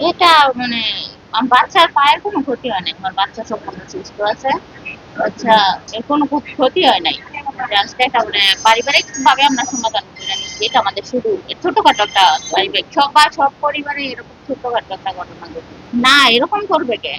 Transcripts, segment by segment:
এটা মানে আমার বাচ্চার পায়ের কোনো ক্ষতি হয় নাই, আমার বাচ্চা সম্পূর্ণ সুস্থ আছে। আচ্ছা, এর কোনো ক্ষতি হয় নাই। জাস্ট এটা মানে পারিবারিক ভাবে আমরা সমাধান করে নিচ্ছি। এটা আমাদের শুধু ছোটখাটো একটা পারিবারিক, সব পরিবারে এরকম ছোটখাটো একটা ঘটনা ঘটে। না, এরকম করবে কে?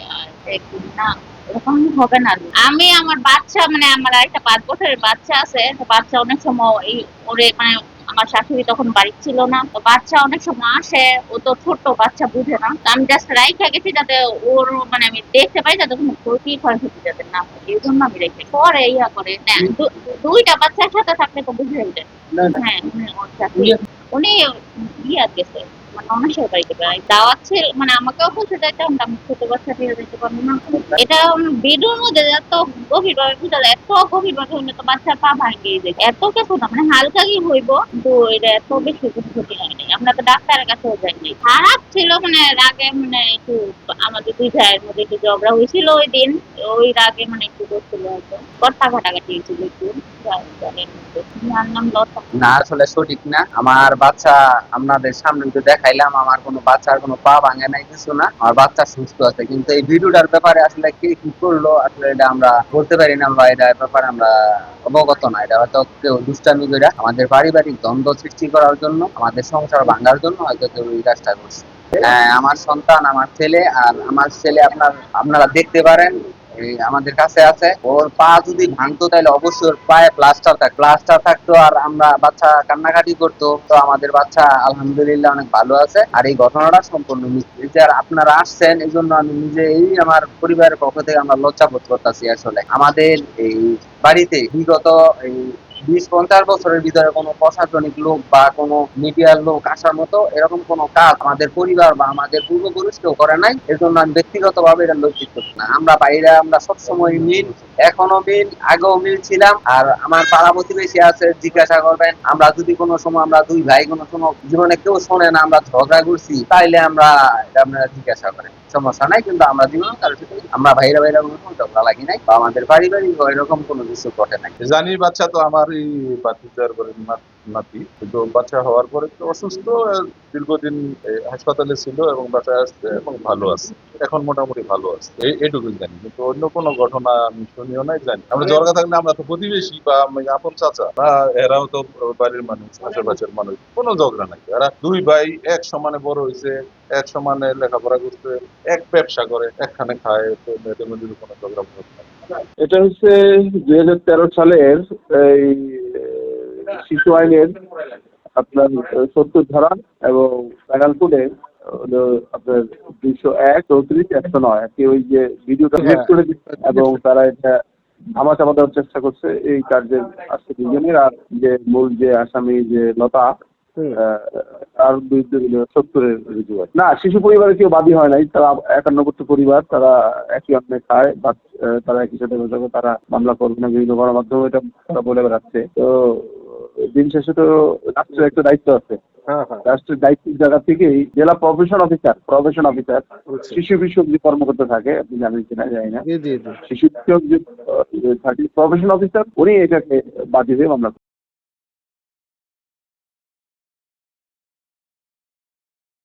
না, এরকম হবে না। আমি আমার বাচ্চা মানে আমার একটা 5 বছরের বাচ্চা আছে। তো বাচ্চা অনেক সময় এই ওরে মানে আমার শাশুড়ি তখন বাড়ি ছিল না, তো বাচ্চা অনেক সময় আসে, ও তো ছোট বাচ্চা বুঝে না, তো আমি জাস্ট রাইখা গেছি যাতে ওর মানে আমি দেখতে পাই যাতে কোনো ক্ষয়ক্ষতি যাতে না হয়, এই জন্য আমি রেখে পরে ইয়া করে না। দুইটা বাচ্চার সাথে থাকলে তো বুঝে উঠেন। হ্যাঁ, ওর সাথে উনি ইয়া গেছে মানে অনেকের বাড়িতে বেড়াই দাওয়াত ছিল, মানে আমাকেও বলতে যাইতাম, আমি ছোট বাচ্চা নিয়ে যেতে পারবো না। এটা ভিডিওর মধ্যে এত গভীর ভাবে বুঝা যায়, এত গভীর ভাবে হইলে তো বাচ্চার পা ভাঙিয়ে যায়, এত কিছু না মানে হালকা কি হইব, কিন্তু এটা এত বেশি কোনো ক্ষতি হয় নাই। আমরা তো ডাক্তারের কাছেও যাইনি। খারাপ ছিল মানে রাগে মানে একটু আমাদের দুই ভাইয়ের মধ্যে একটু ঝগড়া হয়েছিল ওই দিন। ওই রাগে মানে একটু করছিল হয়তো, কথা ঘাটাঘাটি হয়েছিল একটু। আমার নাম লতা। না, আসলে সঠিক না। আমার বাচ্চা আপনাদের সামনে তো দেখাইলাম, আমার কোনো বাচ্চার কোনো পা ভাঙে নাই, কিছু না, আমার বাচ্চা সুস্থ আছে। কিন্তু এই ভিডিওটার ব্যাপারে আসলে কে কি করলো আসলে এটা আমরা বলতে পারি না, বা এটার ব্যাপারে আমরা অবগত না। এটা হয়তো কেউ দুষ্টামি করে আমাদের পারিবারিক দ্বন্দ্ব সৃষ্টি করার জন্য, আমাদের সংসার ভাঙার জন্য হয়তো কেউ এই কাজটা করছে। হ্যাঁ, আমার সন্তান, আমার ছেলে, আর আমার ছেলে আপনারা দেখতে পারেন, এই আমাদের কাছে আছে। ওর পা যদি ভাঙতো তাহলে অবশ্যই ওর পায়ে প্লাস্টার থাকতো, আর আমরা বাচ্চা কান্নাকাটি করতো। তো আমাদের বাচ্চা আলহামদুলিল্লাহ অনেক ভালো আছে। আর এই ঘটনাটা সম্পূর্ণ মিথ্যে। এই যে আর আপনারা আসছেন, এই জন্য আমি নিজে এই আমার পরিবারের পক্ষ থেকে আমরা লজ্জা বোধ করতেছি। আসলে আমাদের এই বাড়িতে বিগত এই 20-50 বছরের ভিতরে কোনো প্রশাসনিক লোক বা কোনো মিডিয়ার লোক আসার মতো এরকম কোনো কাজ আমাদের পরিবার বা আমাদের পূর্বপুরুষ কেউ করে নাই। এর জন্য আমি ব্যক্তিগত ভাবে এটা লজ্জিত না। আমরা বাইরে আমরা সবসময় মিল, এখনো মিল, আগেও মিল ছিলাম। আর আমার পাড়া প্রতিবেশী আছে, জিজ্ঞাসা করবেন, আমরা যদি কোনো সময় আমরা দুই ভাই কোনো সময় জীবনে কেউ শোনে না আমরা ঝগড়া করছি, তাইলে আমরা এটা আপনারা জিজ্ঞাসা করেন, সমস্যা নাই। কিন্তু আমরা জীবনে কারোর সাথে আমরা ভাইরা ভাইরা কোনো ঝগড়া লাগি নাই, বা আমাদের পারিবারিক এরকম কোনো কিছু ঘটে নাই। জানি বাচ্চা তো আমারই বাতিজার বাড়ির নাতি, কিন্তু বাচ্চা হওয়ার পরে তো অসুস্থ, দীর্ঘদিন হাসপাতালে ছিল এবং বাসায় আসছে এবং ভালো আছে, এখন মোটামুটি ভালো আছে। এইটুকুই জানি, কিন্তু অন্য কোনো ঘটনা আমি শুনিও নাই, জানি। আমরা ঝগড়া থাকলে আমরা তো প্রতিবেশী বা আপন চাচা, এরাও তো বাড়ির মানুষ, আশেপাশের মানুষ, কোনো ঝগড়া নাই। এরা দুই ভাই এক সমানে বড় হয়েছে, এক সমানে লেখাপড়া করছে, এক ব্যবসা করে, একখানে খায়, তো এদের মধ্যে কোনো ঝগড়া নাই। এটা হচ্ছে 2013 সালের এই শিশু আইনের আপনার 70 ধারা এবং প্যানাল কোডের হলো আপনার 201, 34, 109 আর কি। ওই যে ভিডিওটা হেড করে দিচ্ছে এবং তারা এটা ধামাচাপা দেওয়ার চেষ্টা করছে এই কার্যের আজকে দুজনের। আর যে মূল যে আসামি যে লতা, তার বিরুদ্ধে 70-এর রিজু হয় না। শিশু পরিবারে কেউ বাদী হয় নাই, তারা 51 পরিবার, তারা একই অন্নে খায় বা তারা একই সাথে বসে, তারা মামলা করবে না বিভিন্ন গণমাধ্যমে এটা তারা বলে বেড়াচ্ছে। তো দিন শেষে তো রাষ্ট্রের একটা দায়িত্ব আছে। রাষ্ট্রের দায়িত্বের জায়গা থেকেই জেলা প্রফেশন অফিসার শিশু বিষয়ক যে কর্মকর্তা থাকে, আপনি জানেন কিনা জানি না, শিশু বিষয়ক যে থাকে প্রফেশন অফিসার, উনি এটাকে বাদী হয়ে মামলা